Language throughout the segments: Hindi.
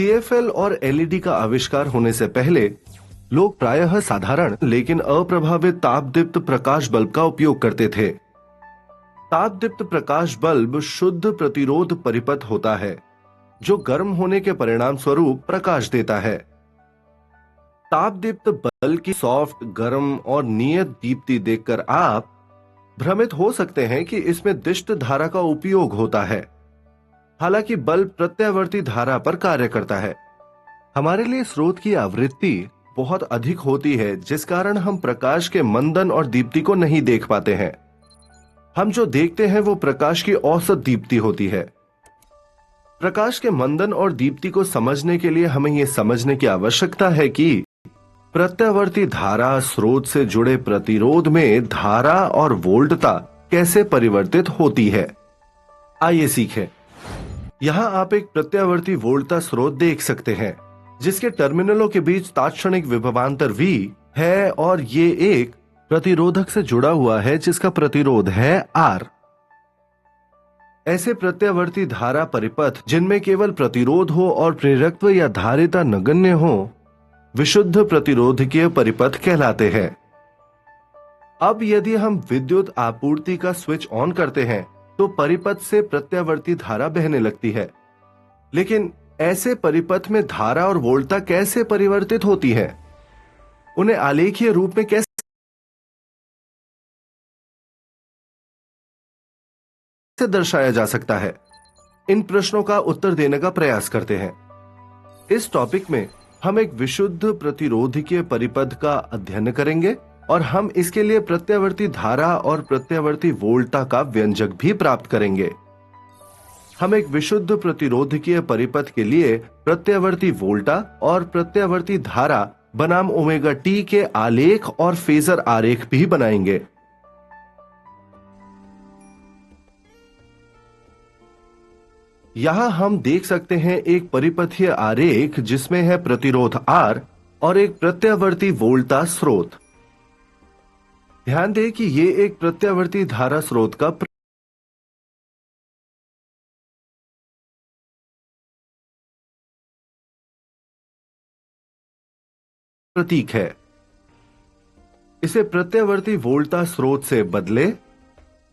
सीएफएल और एलईडी का आविष्कार होने से पहले लोग प्रायः साधारण लेकिन अप्रभावित तापदीप्त प्रकाश बल्ब का उपयोग करते थे। तापदीप्त प्रकाश बल्ब शुद्ध प्रतिरोध परिपथ होता है जो गर्म होने के परिणाम स्वरूप प्रकाश देता है। तापदीप्त बल्ब की सॉफ्ट, गर्म और नियत दीप्ति देखकर आप भ्रमित हो सकते हैं कि इसमें दिष्ट धारा का उपयोग होता है। हालांकि बल्ब प्रत्यावर्ती धारा पर कार्य करता है। हमारे लिए स्रोत की आवृत्ति बहुत अधिक होती है, जिस कारण हम प्रकाश के मंदन और दीप्ति को नहीं देख पाते हैं। हम जो देखते हैं वो प्रकाश की औसत दीप्ति होती है। प्रकाश के मंदन और दीप्ति को समझने के लिए हमें यह समझने की आवश्यकता है कि प्रत्यावर्ती धारा स्रोत से जुड़े प्रतिरोध में धारा और वोल्टता कैसे परिवर्तित होती है। आइए सीखें। यहां आप एक प्रत्यावर्ती वोल्टता स्रोत देख सकते हैं जिसके टर्मिनलों के बीच तात्क्षणिक विभवांतर V है और ये एक प्रतिरोधक से जुड़ा हुआ है जिसका प्रतिरोध है R। ऐसे प्रत्यावर्ती धारा परिपथ जिनमें केवल प्रतिरोध हो और प्रेरकत्व या धारिता नगण्य हो विशुद्ध प्रतिरोधकीय परिपथ कहलाते हैं। अब यदि हम विद्युत आपूर्ति का स्विच ऑन करते हैं तो परिपथ से प्रत्यावर्ती धारा बहने लगती है। लेकिन ऐसे परिपथ में धारा और वोल्टता कैसे परिवर्तित होती है, उन्हें आलेखीय रूप में कैसे दर्शाया जा सकता है? इन प्रश्नों का उत्तर देने का प्रयास करते हैं। इस टॉपिक में हम एक विशुद्ध प्रतिरोधकीय परिपथ का अध्ययन करेंगे और हम इसके लिए प्रत्यावर्ती धारा और प्रत्यावर्ती वोल्टता का व्यंजक भी प्राप्त करेंगे। हम एक विशुद्ध प्रतिरोधकीय परिपथ के लिए प्रत्यावर्ती वोल्टता और प्रत्यावर्ती धारा बनाम ओमेगा टी के आलेख और फेजर आरेख भी बनाएंगे। यहां हम देख सकते हैं एक परिपथीय आरेख जिसमें है प्रतिरोध R और एक प्रत्यावर्ती वोल्टता स्रोत। ध्यान दें कि यह एक प्रत्यावर्ती धारा स्रोत का प्रतीक है। इसे प्रत्यावर्ती वोल्टता स्रोत से बदले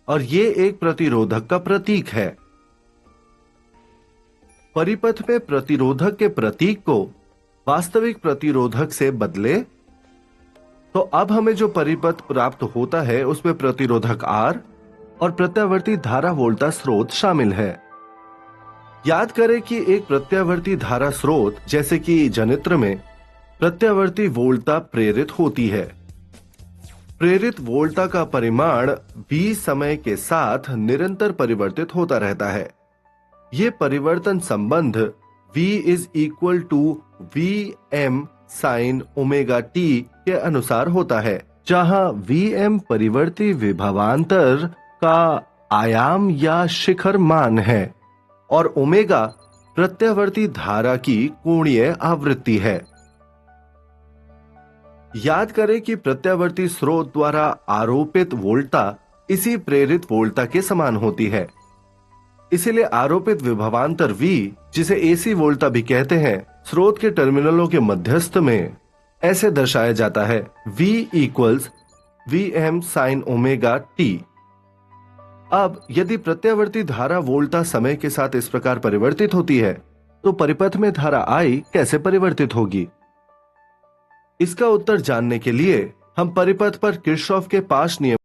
और यह एक प्रतिरोधक का प्रतीक है। परिपथ में प्रतिरोधक के प्रतीक को वास्तविक प्रतिरोधक से बदले तो अब हमें जो परिपथ प्राप्त होता है उसमें प्रतिरोधक R और प्रत्यावर्ती धारा वोल्टता स्रोत शामिल है। याद करें कि एक प्रत्यावर्ती धारा स्रोत जैसे कि जनित्र में प्रत्यावर्ती वोल्टता प्रेरित होती है। प्रेरित वोल्टता का परिमाण V समय के साथ निरंतर परिवर्तित होता रहता है। ये परिवर्तन संबंध V is equal to Vm sine omega t के अनुसार होता है, जहां Vm परिवर्ती विभवांतर का आयाम या शिखर मान है और ओमेगा प्रत्यावर्ती धारा की कोणीय आवृत्ति है। याद करें कि प्रत्यावर्ती स्रोत द्वारा आरोपित वोल्टता इसी प्रेरित वोल्टता के समान होती है। इसीलिए आरोपित विभवांतर V, जिसे AC वोल्टता भी कहते हैं, स्रोत के टर्मिनलों के मध्यस्थ में ऐसे दर्शाया जाता है V equals Vm sine omega t। अब यदि प्रत्यावर्ती धारा वोल्टता समय के साथ इस प्रकार परिवर्तित होती है तो परिपथ में धारा I कैसे परिवर्तित होगी? इसका उत्तर जानने के लिए हम परिपथ पर किरचॉफ के पाश नियम